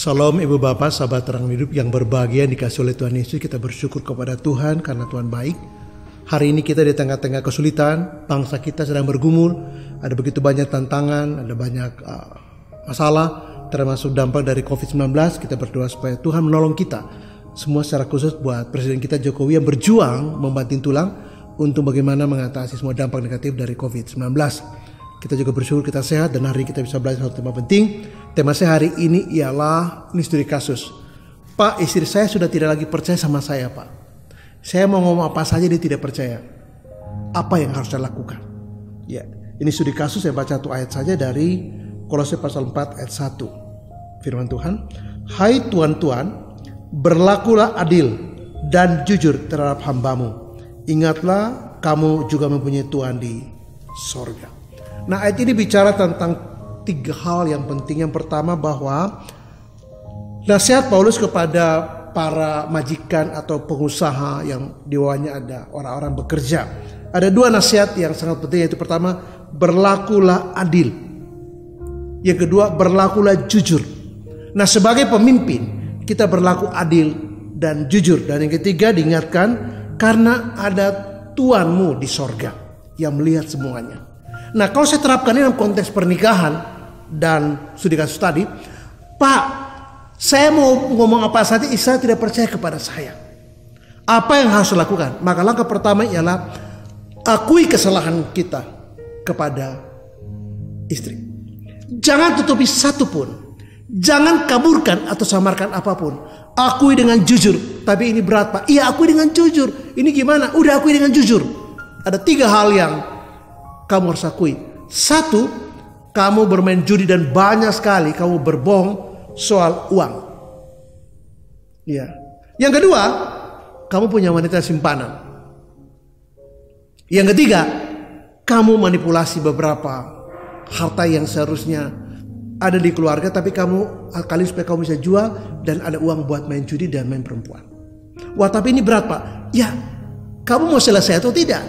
Salam Ibu Bapak, sahabat terang hidup yang berbahagia dikasih oleh Tuhan Yesus. Kita bersyukur kepada Tuhan karena Tuhan baik. Hari ini kita di tengah-tengah kesulitan, bangsa kita sedang bergumul. Ada begitu banyak tantangan, ada banyak masalah, termasuk dampak dari COVID-19. Kita berdoa supaya Tuhan menolong kita. Semua secara khusus buat Presiden kita Jokowi yang berjuang membanting tulang untuk bagaimana mengatasi semua dampak negatif dari COVID-19. Kita juga bersyukur kita sehat dan hari ini kita bisa belajar satu tema penting. Tema saya hari ini ialah ini studi kasus. Pak, istri saya sudah tidak lagi percaya sama saya, Pak. Saya mau ngomong apa saja dia tidak percaya. Apa yang harus saya lakukan? Ya, ini studi kasus, saya baca satu ayat saja dari Kolose pasal 4 ayat 1. Firman Tuhan, "Hai tuan-tuan, berlakulah adil dan jujur terhadap hambamu. Ingatlah kamu juga mempunyai Tuhan di sorga." Nah, ayat ini bicara tentang 3 hal yang penting. Yang pertama bahwa nasihat Paulus kepada para majikan atau pengusaha yang di bawahnya ada orang-orang bekerja. Ada 2 nasihat yang sangat penting, yaitu pertama, berlakulah adil. Yang kedua, berlakulah jujur. Nah, sebagai pemimpin kita berlaku adil dan jujur. Dan yang ketiga diingatkan karena ada Tuhanmu di sorga yang melihat semuanya. Nah, kalau saya terapkan ini dalam konteks pernikahan dan studi kasus tadi, Pak, saya mau ngomong apa saja, istri saya tidak percaya kepada saya. Apa yang harus dilakukan? Maka langkah pertama ialah akui kesalahan kita kepada istri. Jangan tutupi satu pun. Jangan kaburkan atau samarkan apapun. Akui dengan jujur. Tapi ini berat, Pak. Iya, akui dengan jujur. Ini gimana? Udah akui dengan jujur. Ada 3 hal yang kamu harus akui. 1, kamu bermain judi dan banyak sekali kamu berbohong soal uang. Ya. Yang kedua, kamu punya wanita simpanan. Yang ketiga, kamu manipulasi beberapa harta yang seharusnya ada di keluarga, tapi kamu kali supaya kamu bisa jual dan ada uang buat main judi dan main perempuan. Wah, tapi ini berat, Pak. Ya, kamu mau selesai atau tidak?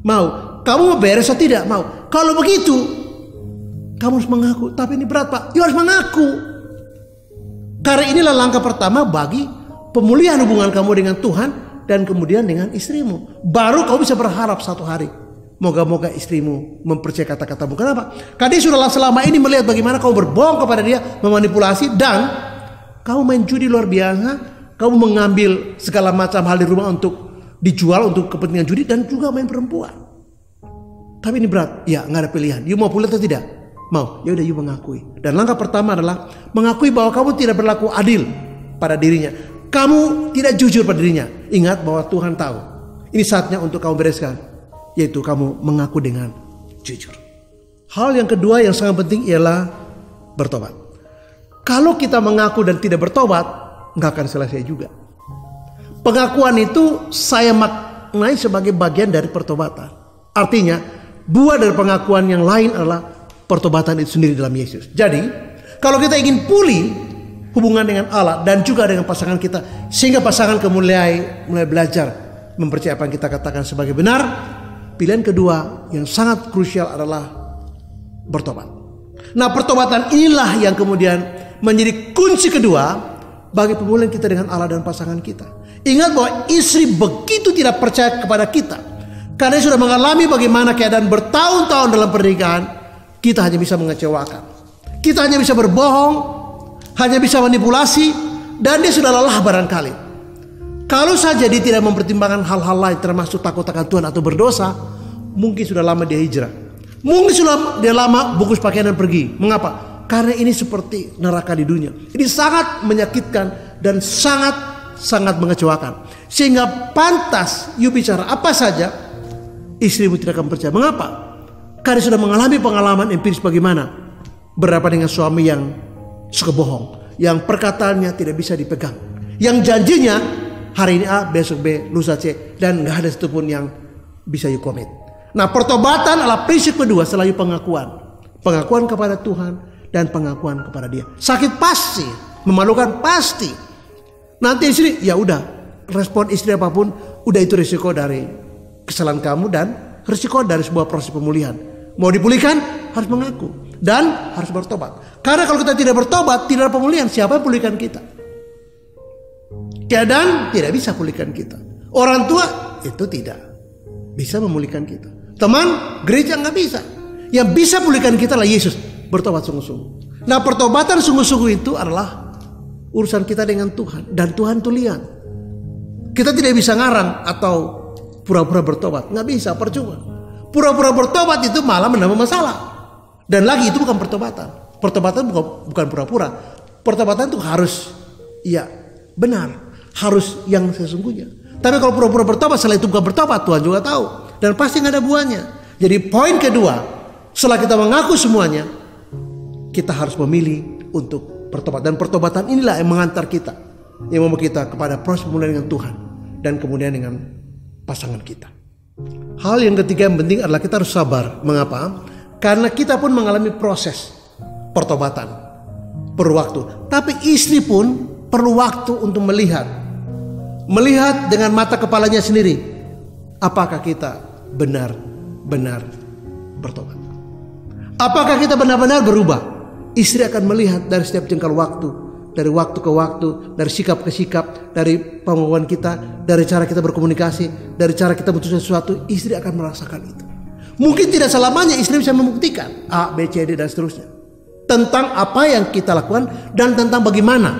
Mau. Kamu mau beres atau tidak? Mau. Kalau begitu, kamu harus mengaku. Tapi ini berat, Pak. You harus mengaku. Karena inilah langkah pertama bagi pemulihan hubungan kamu dengan Tuhan dan kemudian dengan istrimu. Baru kamu bisa berharap satu hari, moga-moga istrimu mempercayai kata-katamu. Kenapa? Karena dia sudah selama ini melihat bagaimana kamu berbohong kepada dia, memanipulasi, dan kamu main judi luar biasa. Kamu mengambil segala macam hal di rumah untuk dijual untuk kepentingan judi dan juga main perempuan. Tapi ini berat. Ya, nggak ada pilihan. You mau pulang atau tidak? Mau. Ya udah, you mengakui. Dan langkah pertama adalah mengakui bahwa kamu tidak berlaku adil pada dirinya. Kamu tidak jujur pada dirinya. Ingat bahwa Tuhan tahu. Ini saatnya untuk kamu bereskan, yaitu kamu mengaku dengan jujur. Hal yang kedua yang sangat penting ialah bertobat. Kalau kita mengaku dan tidak bertobat, nggak akan selesai juga. Pengakuan itu saya maknai sebagai bagian dari pertobatan. Artinya, buah dari pengakuan yang lain adalah pertobatan itu sendiri dalam Yesus. Jadi, kalau kita ingin pulih hubungan dengan Allah dan juga dengan pasangan kita, sehingga pasangan mulai belajar mempercayai apa yang kita katakan sebagai benar, pilihan kedua yang sangat krusial adalah bertobat. Nah, pertobatan inilah yang kemudian menjadi kunci kedua bagi pemulihan kita dengan Allah dan pasangan kita. Ingat bahwa istri begitu tidak percaya kepada kita, karena sudah mengalami bagaimana keadaan bertahun-tahun dalam pernikahan, kita hanya bisa mengecewakan. Kita hanya bisa berbohong, hanya bisa manipulasi, dan dia sudah lelah barangkali. Kalau saja dia tidak mempertimbangkan hal-hal lain termasuk takut akan Tuhan atau berdosa, mungkin sudah lama dia hijrah. Mungkin sudah dia lama bungkus pakaian dan pergi. Mengapa? Karena ini seperti neraka di dunia. Ini sangat menyakitkan dan sangat mengecewakan. Sehingga pantas you bicara apa saja, istrimu tidak akan percaya. Mengapa? Karena sudah mengalami pengalaman empiris bagaimana berhadapan dengan suami yang suka bohong, yang perkataannya tidak bisa dipegang, yang janjinya hari ini A, besok B, lusa C, dan nggak ada satupun yang bisa you commit. Nah, pertobatan adalah prinsip kedua selain pengakuan kepada Tuhan dan pengakuan kepada Dia. Sakit pasti, memalukan pasti. Nanti istri, ya udah, respon istri apapun, udah itu risiko dari kesalahan kamu dan risiko dari sebuah proses pemulihan. Mau dipulihkan harus mengaku dan harus bertobat. Karena kalau kita tidak bertobat, tidak ada pemulihan. Siapa yang pulihkan kita? Keadaan tidak bisa pulihkan kita. Orang tua itu tidak bisa memulihkan kita. Teman, gereja nggak bisa. Yang bisa pulihkan kita adalah Yesus. Bertobat sungguh-sungguh. Nah, pertobatan sungguh-sungguh itu adalah urusan kita dengan Tuhan. Dan Tuhan tuh lihat. Kita tidak bisa ngarang atau pura-pura bertobat. Nggak bisa, percuma. Pura-pura bertobat itu malah menambah masalah. Dan lagi itu bukan pertobatan. Pertobatan bukan pura-pura. Pertobatan itu harus benar. Harus yang sesungguhnya. Tapi kalau pura-pura bertobat setelah itu bukan bertobat, Tuhan juga tahu. Dan pasti nggak ada buahnya. Jadi poin kedua, setelah kita mengaku semuanya, kita harus memilih untuk bertobat. Dan pertobatan inilah yang mengantar kita, yang membawa kita kepada proses pemulihan dengan Tuhan. Dan kemudian dengan pasangan kita. Hal yang ketiga yang penting adalah kita harus sabar. Mengapa? Karena kita pun mengalami proses pertobatan. Perlu waktu. Tapi istri pun perlu waktu untuk melihat dengan mata kepalanya sendiri, apakah kita benar-benar bertobat, apakah kita benar-benar berubah. Istri akan melihat dari setiap jengkal waktu, dari waktu ke waktu, dari sikap ke sikap, dari pengakuan kita, dari cara kita berkomunikasi, dari cara kita memutuskan sesuatu. Istri akan merasakan itu. Mungkin tidak selamanya istri bisa membuktikan A, B, C, D dan seterusnya tentang apa yang kita lakukan dan tentang bagaimana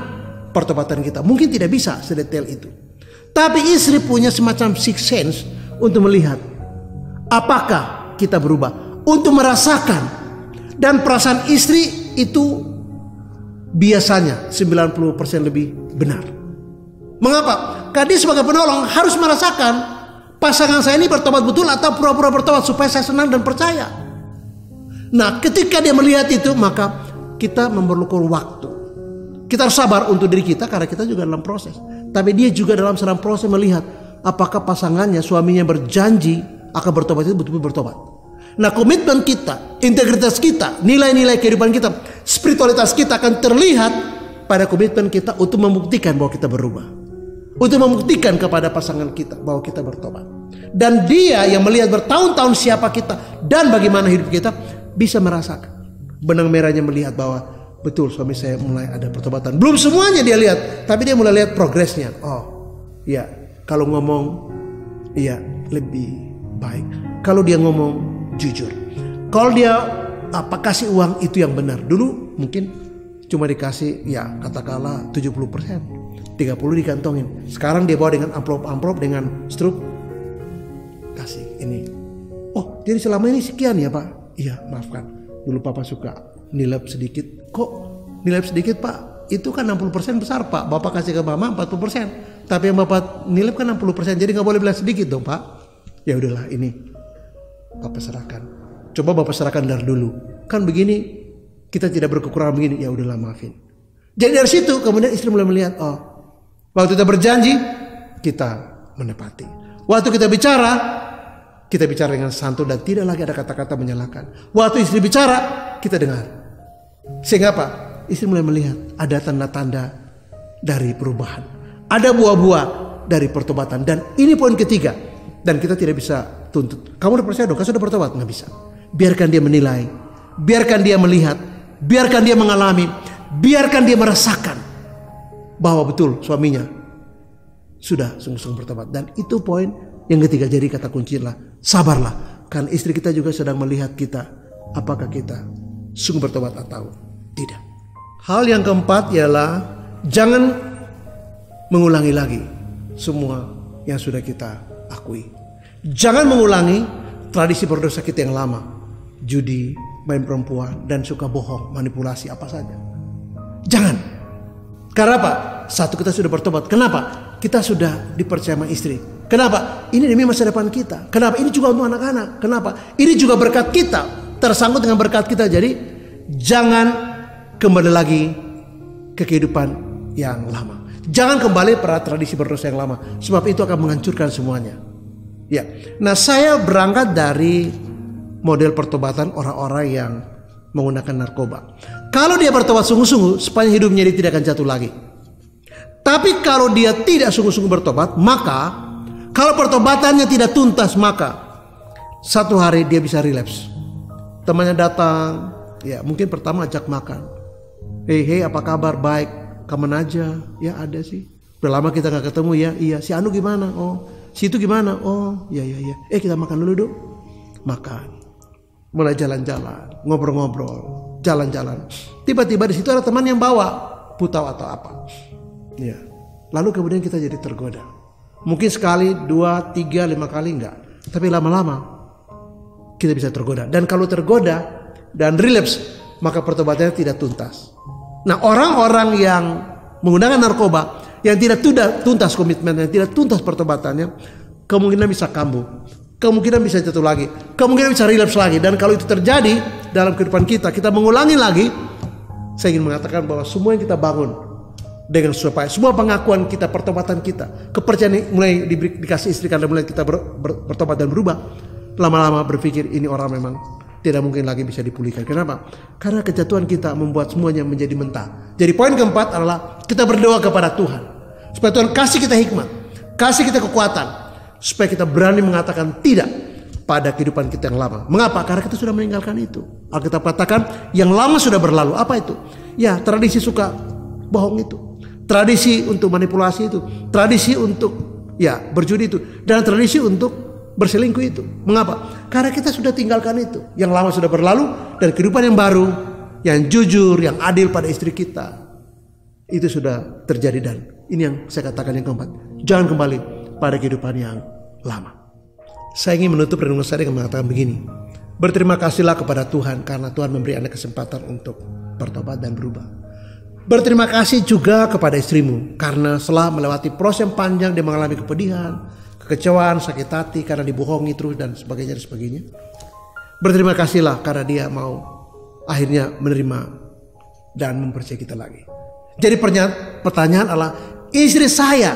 pertobatan kita. Mungkin tidak bisa sedetail itu. Tapi istri punya semacam sixth sense untuk melihat apakah kita berubah, untuk merasakan. Dan perasaan istri itu biasanya 90% lebih benar. Mengapa? Karena dia sebagai penolong harus merasakan pasangan saya ini bertobat betul atau pura-pura bertobat supaya saya senang dan percaya. Nah, ketika dia melihat itu, maka kita memerlukan waktu. Kita harus sabar untuk diri kita karena kita juga dalam proses. Tapi dia juga dalam sedang proses melihat apakah pasangannya, suaminya berjanji akan bertobat itu betul-betul bertobat. Nah, komitmen kita, integritas kita, nilai-nilai kehidupan kita, spiritualitas kita akan terlihat pada komitmen kita untuk membuktikan bahwa kita berubah. Untuk membuktikan kepada pasangan kita bahwa kita bertobat. Dan dia yang melihat bertahun-tahun siapa kita dan bagaimana hidup kita bisa merasakan. Benang merahnya melihat bahwa betul suami saya mulai ada pertobatan. Belum semuanya dia lihat, tapi dia mulai lihat progresnya. Oh, ya, kalau ngomong lebih baik. Kalau dia ngomong jujur. Kalau dia kasih uang itu yang benar. Dulu mungkin cuma dikasih katakanlah 70%, 30 dikantongin. Sekarang dia bawa dengan amplop dengan struk. Kasih ini. Oh, jadi selama ini sekian ya, Pak? Iya, maafkan. Dulu Papa suka nilep sedikit. Kok nilep sedikit, Pak? Itu kan 60% besar, Pak. Bapak kasih ke Mama 40%. Tapi yang Bapak nilep kan 60%. Jadi gak boleh bilang sedikit dong, Pak. Ya udahlah, ini Bapak serahkan. Coba Bapak serahkan dari dulu. Kan begini, kita tidak berkekurangan begini. Ya udahlah, maafin. Jadi dari situ kemudian istri mulai melihat, oh, waktu kita berjanji, kita menepati. Waktu kita bicara dengan santun dan tidak lagi ada kata-kata menyalahkan. Waktu istri bicara, kita dengar. Sehingga apa? Istri mulai melihat ada tanda-tanda dari perubahan. Ada buah-buah dari pertobatan. Dan ini poin ketiga. Dan kita tidak bisa tuntut. Kamu udah percaya dong, kamu sudah bertobat? Nggak bisa. Biarkan dia menilai. Biarkan dia melihat. Biarkan dia mengalami. Biarkan dia merasakan bahwa betul suaminya sudah sungguh-sungguh bertobat. Dan itu poin yang ketiga. Jadi kata kunci adalah sabarlah. Karena istri kita juga sedang melihat kita. Apakah kita sungguh bertobat atau tidak. Hal yang keempat ialah jangan mengulangi lagi semua yang sudah kita akui. Jangan mengulangi tradisi berdosa kita yang lama. Judi, main perempuan, dan suka bohong, manipulasi apa saja. Jangan. Karena apa? Satu, kita sudah bertobat. Kenapa? Kita sudah dipercaya sama istri. Kenapa? Ini demi masa depan kita. Kenapa? Ini juga untuk anak-anak. Kenapa? Ini juga berkat kita. Tersangkut dengan berkat kita. Jadi jangan kembali lagi ke kehidupan yang lama. Jangan kembali pada tradisi berdosa yang lama. Sebab itu akan menghancurkan semuanya. Ya. Nah, saya berangkat dari model pertobatan orang-orang yang menggunakan narkoba. Kalau dia bertobat sungguh-sungguh, sepanjang hidupnya dia tidak akan jatuh lagi. Tapi kalau dia tidak sungguh-sungguh bertobat, maka kalau pertobatannya tidak tuntas, maka satu hari dia bisa relapse. Temannya datang, ya mungkin pertama ajak makan. Hei apa kabar? Baik, kapan aja? Ya ada sih. Udah lama kita gak ketemu ya. Iya, si Anu gimana? Oh, si itu gimana? Oh, iya. Kita makan dulu dong. Makan. Mulai jalan-jalan, ngobrol-ngobrol, jalan-jalan. Tiba-tiba di situ ada teman yang bawa putau atau apa. Ya. Lalu kemudian kita jadi tergoda. Mungkin sekali, 2, 3, 5 kali enggak. Tapi lama-lama kita bisa tergoda. Dan kalau tergoda dan relapse, maka pertobatannya tidak tuntas. Nah, orang-orang yang menggunakan narkoba, yang tidak tuntas komitmennya, tidak tuntas pertobatannya, kemungkinan bisa kambuh, kemungkinan bisa jatuh lagi, kemungkinan bisa relapse lagi. Dan kalau itu terjadi dalam kehidupan kita mengulangi lagi, saya ingin mengatakan bahwa semua yang kita bangun dengan supaya semua pengakuan kita, pertobatan kita, kepercayaan mulai dikasih istri karena mulai kita bertobat dan berubah, lama-lama berpikir ini orang memang tidak mungkin lagi bisa dipulihkan. Kenapa? Karena kejatuhan kita membuat semuanya menjadi mentah. Jadi poin keempat adalah kita berdoa kepada Tuhan supaya Tuhan kasih kita hikmat, kasih kita kekuatan, supaya kita berani mengatakan tidak pada kehidupan kita yang lama. Mengapa? Karena kita sudah meninggalkan itu. Alkitab katakan yang lama sudah berlalu. Apa itu? Ya, tradisi suka bohong itu, tradisi untuk manipulasi itu, tradisi untuk berjudi itu, dan tradisi untuk berselingkuh itu. Mengapa? Karena kita sudah tinggalkan itu. Yang lama sudah berlalu dan kehidupan yang baru, yang jujur, yang adil pada istri kita, itu sudah terjadi. Dan ini yang saya katakan yang keempat, jangan kembali pada kehidupan yang lama. Saya ingin menutup renungan saya dengan mengatakan begini: berterima kasihlah kepada Tuhan karena Tuhan memberi Anda kesempatan untuk bertobat dan berubah. Berterima kasih juga kepada istrimu karena setelah melewati proses yang panjang dia mengalami kepedihan, kekecewaan, sakit hati karena dibohongi terus dan sebagainya. Berterima kasihlah karena dia mau akhirnya menerima dan mempercayai kita lagi. Jadi pertanyaan adalah, istri saya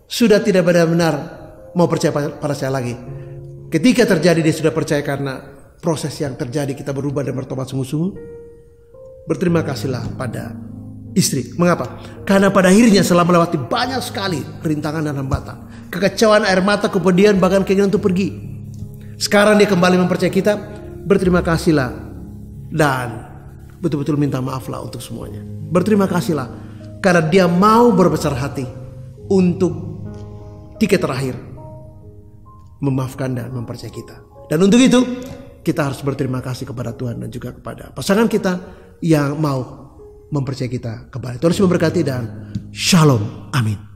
sudah tidak benar-benar mau percaya pada saya lagi. Ketika terjadi dia sudah percaya karena proses yang terjadi kita berubah dan bertobat sungguh-sungguh. Berterima kasihlah pada istri. Mengapa? Karena pada akhirnya setelah melewati banyak sekali rintangan dan hambatan, kekecewaan, air mata, kepedihan, bahkan keinginan untuk pergi, sekarang dia kembali mempercayai kita. Berterima kasihlah dan betul-betul minta maaflah untuk semuanya. Berterima kasihlah karena dia mau berbesar hati untuk tiket terakhir memaafkan dan mempercayai kita. Dan untuk itu kita harus berterima kasih kepada Tuhan dan juga kepada pasangan kita yang mau mempercayai kita kembali. Tuhan memberkati dan shalom. Amin.